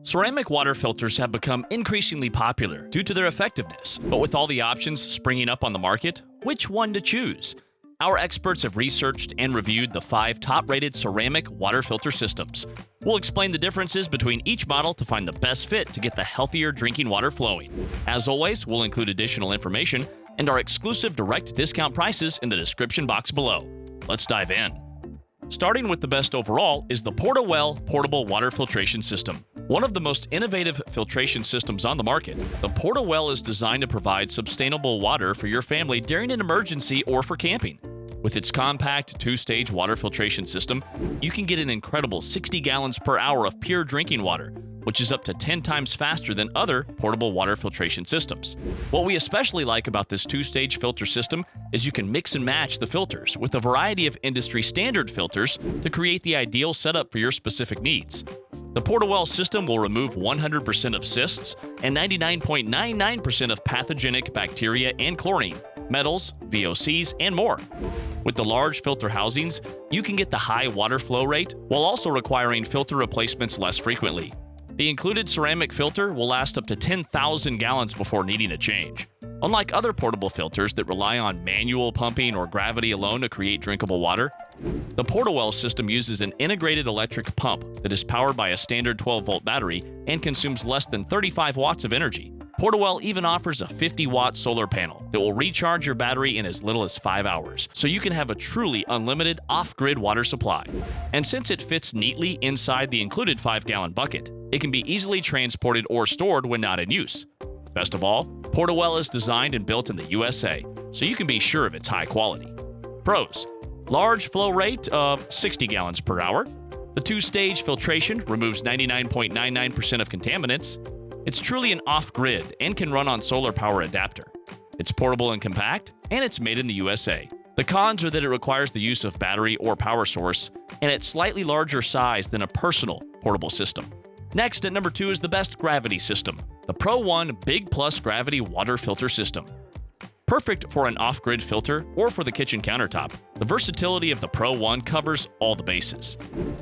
Ceramic water filters have become increasingly popular due to their effectiveness, but with all the options springing up on the market, which one to choose? Our experts have researched and reviewed the 5 top-rated ceramic water filter systems. We'll explain the differences between each model to find the best fit to get the healthier drinking water flowing. As always, we'll include additional information and our exclusive direct discount prices in the description box below. Let's dive in. Starting with the best overall is the PortaWell portable water filtration system. One of the most innovative filtration systems on the market, the PortaWell is designed to provide sustainable water for your family during an emergency or for camping. With its compact 2-stage water filtration system, you can get an incredible 60 gallons per hour of pure drinking water, which is up to 10 times faster than other portable water filtration systems. What we especially like about this 2-stage filter system is you can mix and match the filters with a variety of industry standard filters to create the ideal setup for your specific needs. The PortaWell system will remove 100% of cysts and 99.99% of pathogenic bacteria and chlorine, metals, VOCs, and more. With the large filter housings, you can get the high water flow rate while also requiring filter replacements less frequently. The included ceramic filter will last up to 10,000 gallons before needing a change. Unlike other portable filters that rely on manual pumping or gravity alone to create drinkable water, the PortaWell system uses an integrated electric pump that is powered by a standard 12-volt battery and consumes less than 35 watts of energy. PortaWell even offers a 50-watt solar panel that will recharge your battery in as little as 5 hours, so you can have a truly unlimited off-grid water supply. And since it fits neatly inside the included 5-gallon bucket, it can be easily transported or stored when not in use. Best of all, PortaWell is designed and built in the USA, so you can be sure of its high quality. Pros: large flow rate of 60 gallons per hour. The 2-stage filtration removes 99.99% of contaminants. It's truly an off-grid and can run on solar power adapter. It's portable and compact, and it's made in the USA. The cons are that it requires the use of battery or power source, and it's slightly larger size than a personal portable system. Next, at number 2 is the best gravity system, the ProOne Big Plus Gravity Water Filter System. Perfect for an off-grid filter or for the kitchen countertop, the versatility of the ProOne covers all the bases.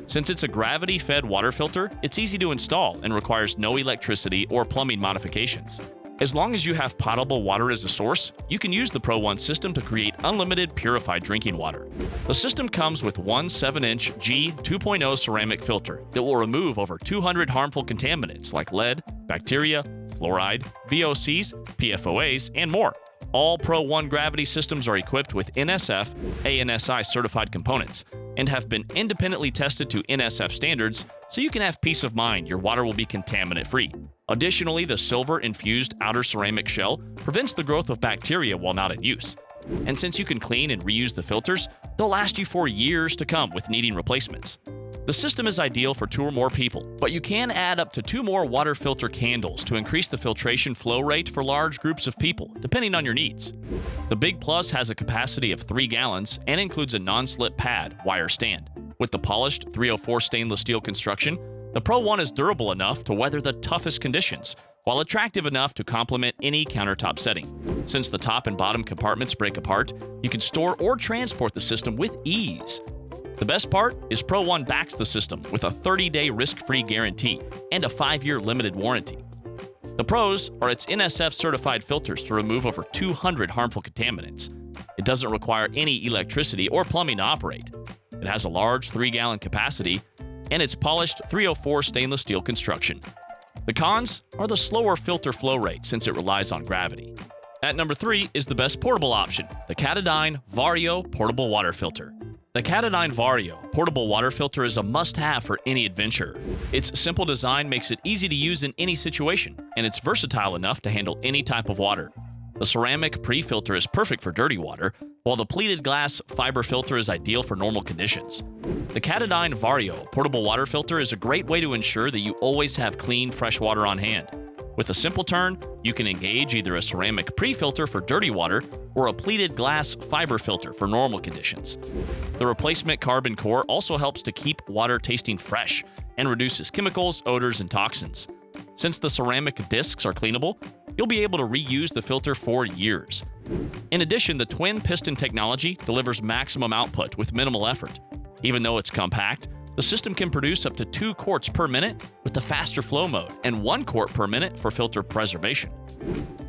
Since it's a gravity-fed water filter, it's easy to install and requires no electricity or plumbing modifications. As long as you have potable water as a source, you can use the ProOne system to create unlimited purified drinking water. The system comes with one 7-inch G 2.0 ceramic filter that will remove over 200 harmful contaminants like lead, bacteria, fluoride, VOCs, PFOAs, and more. All ProOne gravity systems are equipped with NSF, ANSI certified components and have been independently tested to NSF standards, so you can have peace of mind your water will be contaminant-free. Additionally, the silver-infused outer ceramic shell prevents the growth of bacteria while not in use. And since you can clean and reuse the filters, they'll last you for years to come with needing replacements. The system is ideal for 2 or more people, but you can add up to 2 more water filter candles to increase the filtration flow rate for large groups of people, depending on your needs. The Big Plus has a capacity of 3 gallons and includes a non-slip pad wire stand. With the polished 304 stainless steel construction, the ProOne is durable enough to weather the toughest conditions, while attractive enough to complement any countertop setting. Since the top and bottom compartments break apart, you can store or transport the system with ease. The best part is ProOne backs the system with a 30-day risk-free guarantee and a 5-year limited warranty. The pros are its NSF-certified filters to remove over 200 harmful contaminants. It doesn't require any electricity or plumbing to operate. It has a large 3-gallon capacity, and its polished 304 stainless steel construction. The cons are the slower filter flow rate since it relies on gravity. At number 3 is the best portable option, the Katadyn Vario portable water filter. The Katadyn Vario portable water filter is a must-have for any adventurer. Its simple design makes it easy to use in any situation, and it's versatile enough to handle any type of water. The ceramic pre-filter is perfect for dirty water, while the pleated glass fiber filter is ideal for normal conditions. The Katadyn Vario portable water filter is a great way to ensure that you always have clean, fresh water on hand. With a simple turn, you can engage either a ceramic pre-filter for dirty water or a pleated glass fiber filter for normal conditions. The replacement carbon core also helps to keep water tasting fresh and reduces chemicals, odors, and toxins. Since the ceramic discs are cleanable, you'll be able to reuse the filter for years. In addition, the twin piston technology delivers maximum output with minimal effort. Even though it's compact, The system can produce up to 2 quarts per minute with the faster flow mode and 1 quart per minute for filter preservation.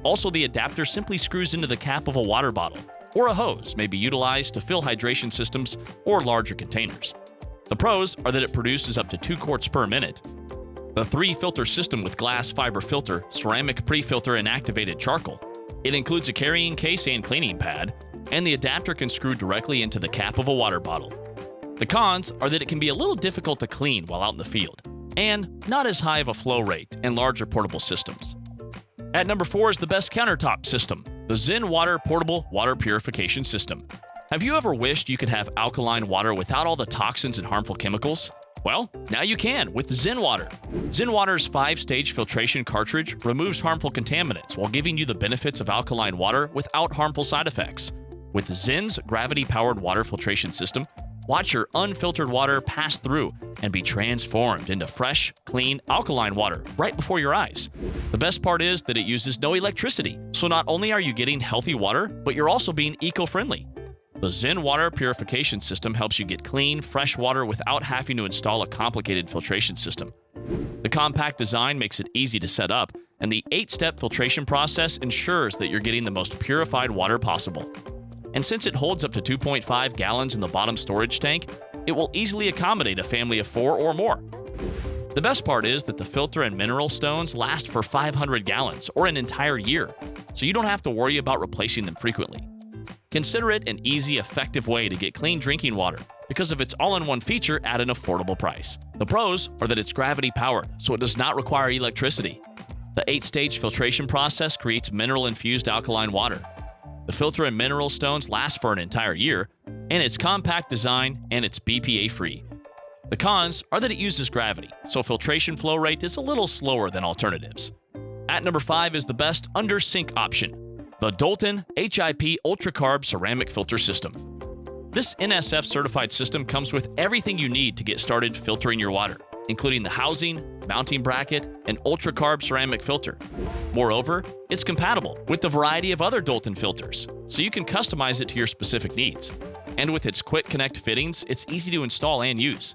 Also, the adapter simply screws into the cap of a water bottle, or a hose may be utilized to fill hydration systems or larger containers. The pros are that it produces up to 2 quarts per minute. The 3-filter system with glass fiber filter, ceramic pre-filter, and activated charcoal. It includes a carrying case and cleaning pad, and the adapter can screw directly into the cap of a water bottle. The cons are that it can be a little difficult to clean while out in the field, and not as high of a flow rate in larger portable systems. At number 4 is the best countertop system, the Zen Water Portable Water Purification System. Have you ever wished you could have alkaline water without all the toxins and harmful chemicals? Well, now you can with Zen Water. Zen Water's 5-stage filtration cartridge removes harmful contaminants while giving you the benefits of alkaline water without harmful side effects. With Zen's gravity-powered water filtration system, watch your unfiltered water pass through and be transformed into fresh, clean, alkaline water right before your eyes. The best part is that it uses no electricity, so not only are you getting healthy water, but you're also being eco-friendly. The Zen Water Purification System helps you get clean, fresh water without having to install a complicated filtration system. The compact design makes it easy to set up, and the 8-step filtration process ensures that you're getting the most purified water possible. And since it holds up to 2.5 gallons in the bottom storage tank, it will easily accommodate a family of 4 or more. The best part is that the filter and mineral stones last for 500 gallons or an entire year, so you don't have to worry about replacing them frequently. Consider it an easy, effective way to get clean drinking water because of its all-in-one feature at an affordable price. The pros are that it's gravity-powered, so it does not require electricity. The 8-stage filtration process creates mineral-infused alkaline water. The filter and mineral stones last for an entire year, and its compact design and it's BPA-free. The cons are that it uses gravity, so filtration flow rate is a little slower than alternatives. At number 5 is the best under-sink option, the Doulton HIP-UltraCarb Ceramic Filter System. This NSF-certified system comes with everything you need to get started filtering your water, including the housing, mounting bracket, and UltraCarb ceramic filter. Moreover, it's compatible with a variety of other Doulton filters, so you can customize it to your specific needs. And with its quick connect fittings, it's easy to install and use.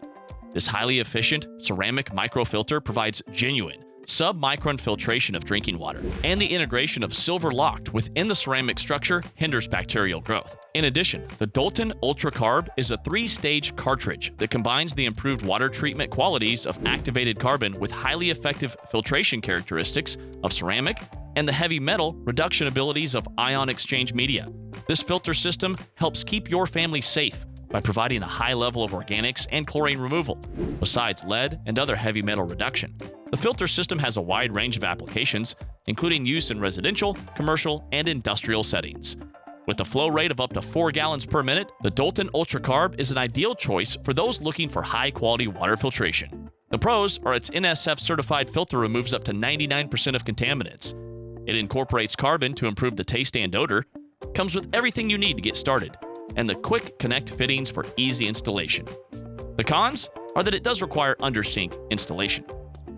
This highly efficient ceramic microfilter provides genuine, sub-micron filtration of drinking water, and the integration of silver locked within the ceramic structure hinders bacterial growth. In addition, the Doulton UltraCarb is a 3-stage cartridge that combines the improved water treatment qualities of activated carbon with highly effective filtration characteristics of ceramic and the heavy metal reduction abilities of ion exchange media. This filter system helps keep your family safe by providing a high level of organics and chlorine removal, besides lead and other heavy metal reduction. The filter system has a wide range of applications, including use in residential, commercial, and industrial settings. With a flow rate of up to 4 gallons per minute, the Doulton UltraCarb is an ideal choice for those looking for high-quality water filtration. The pros are its NSF-certified filter removes up to 99% of contaminants. It incorporates carbon to improve the taste and odor, comes with everything you need to get started, and the quick connect fittings for easy installation. The cons are that it does require under-sink installation.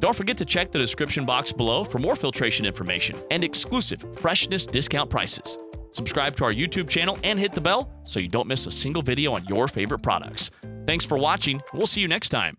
Don't forget to check the description box below for more filtration information and exclusive Freshnss discount prices. Subscribe to our YouTube channel and hit the bell so you don't miss a single video on your favorite products. Thanks for watching, and we'll see you next time.